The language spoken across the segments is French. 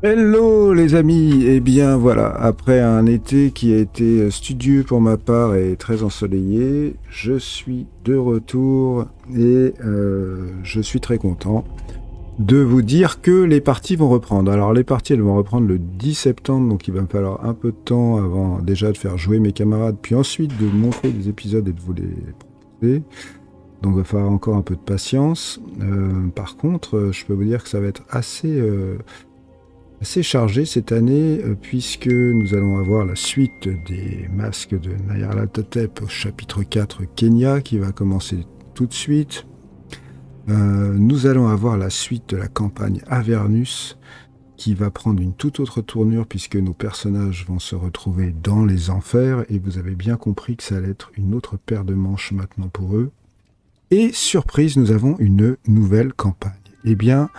Hello les amis, eh bien voilà, après un été qui a été studieux pour ma part et très ensoleillé, je suis de retour et je suis très content de vous dire que les parties vont reprendre. Alors les parties elles vont reprendre le 10 septembre, donc il va me falloir un peu de temps avant déjà de faire jouer mes camarades, puis ensuite de montrer des épisodes et de vous les proposer. Donc il va falloir encore un peu de patience. Par contre, je peux vous dire que ça va être assez chargé cette année, puisque nous allons avoir la suite des masques de Nyarlathotep au chapitre 4 Kenya qui va commencer tout de suite. Nous allons avoir la suite de la campagne Avernus qui va prendre une toute autre tournure puisque nos personnages vont se retrouver dans les enfers et vous avez bien compris que ça allait être une autre paire de manches maintenant pour eux. Et surprise, nous avons une nouvelle campagne. Eh bien,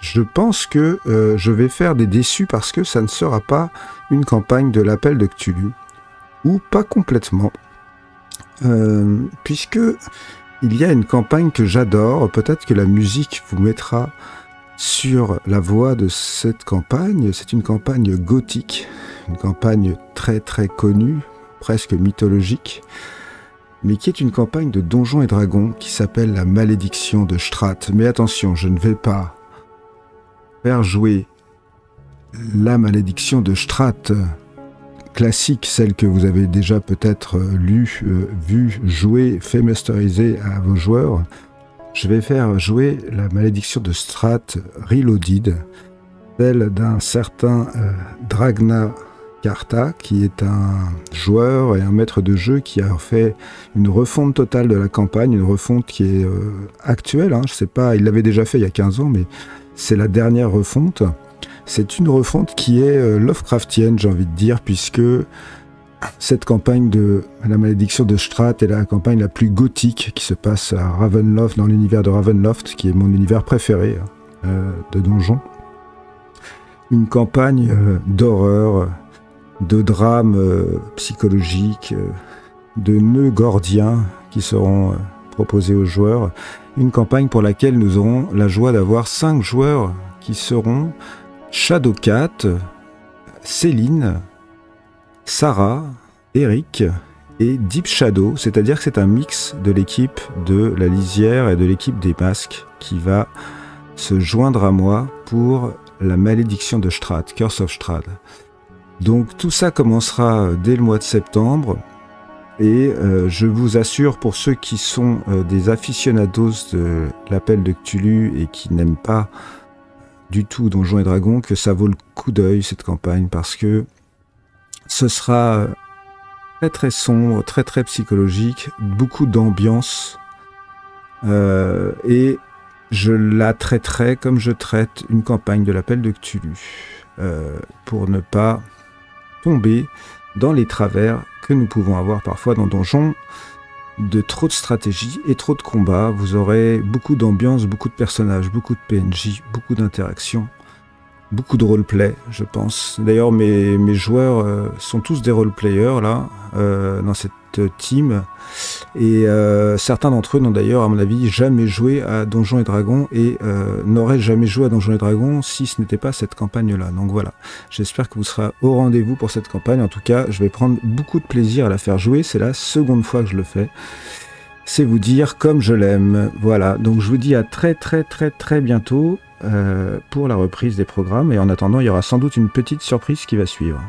je pense que je vais faire des déçus parce que ça ne sera pas une campagne de l'appel de Cthulhu, ou pas complètement, puisque il y a une campagne que j'adore. Peut-être que la musique vous mettra sur la voie de cette campagne. C'est une campagne gothique, une campagne très très connue, presque mythologique, mais qui est une campagne de Donjons et Dragons qui s'appelle La Malédiction de Strat. Mais attention, je ne vais pas faire jouer La Malédiction de Strat classique, celle que vous avez déjà peut-être lue, vue, jouée, fait masteriser à vos joueurs. Je vais faire jouer La Malédiction de Strat Reloaded, celle d'un certain Dragna Karta, qui est un joueur et un maître de jeu qui a fait une refonte totale de la campagne, une refonte qui est actuelle, hein, je sais pas, il l'avait déjà fait il y a 15 ans, mais c'est la dernière refonte. C'est une refonte qui est Lovecraftienne, j'ai envie de dire, puisque cette campagne de La Malédiction de Strat est la campagne la plus gothique qui se passe à Ravenloft, dans l'univers de Ravenloft, qui est mon univers préféré de donjon. Une campagne d'horreur, de drame psychologique, de nœuds gordiens qui seront proposés aux joueurs. Une campagne pour laquelle nous aurons la joie d'avoir 5 joueurs qui seront Shadowcat, Céline, Sarah, Eric et Deep Shadow, c'est-à-dire que c'est un mix de l'équipe de la Lisière et de l'équipe des Masques qui va se joindre à moi pour La Malédiction de Strat, Curse of Strahd. Donc tout ça commencera dès le mois de septembre et je vous assure, pour ceux qui sont des aficionados de l'appel de Cthulhu et qui n'aiment pas du tout Donjons et Dragons, que ça vaut le coup d'œil cette campagne, parce que ce sera très très sombre, très très psychologique, beaucoup d'ambiance, et je la traiterai comme je traite une campagne de l'appel de Cthulhu, pour ne pas tomber dans les travers que nous pouvons avoir parfois dans Donjons, de trop de stratégie et trop de combats. Vous aurez beaucoup d'ambiance, beaucoup de personnages, beaucoup de PNJ, beaucoup d'interactions, beaucoup de roleplay, je pense. D'ailleurs, mes joueurs sont tous des roleplayers, là, dans cette team. Et certains d'entre eux n'ont d'ailleurs, à mon avis, jamais joué à Donjons et Dragons et n'auraient jamais joué à Donjons et Dragons si ce n'était pas cette campagne-là. Donc voilà, j'espère que vous serez au rendez-vous pour cette campagne. En tout cas, je vais prendre beaucoup de plaisir à la faire jouer. C'est la seconde fois que je le fais. C'est vous dire comme je l'aime. Voilà, donc je vous dis à très très très très bientôt pour la reprise des programmes. Et en attendant, il y aura sans doute une petite surprise qui va suivre.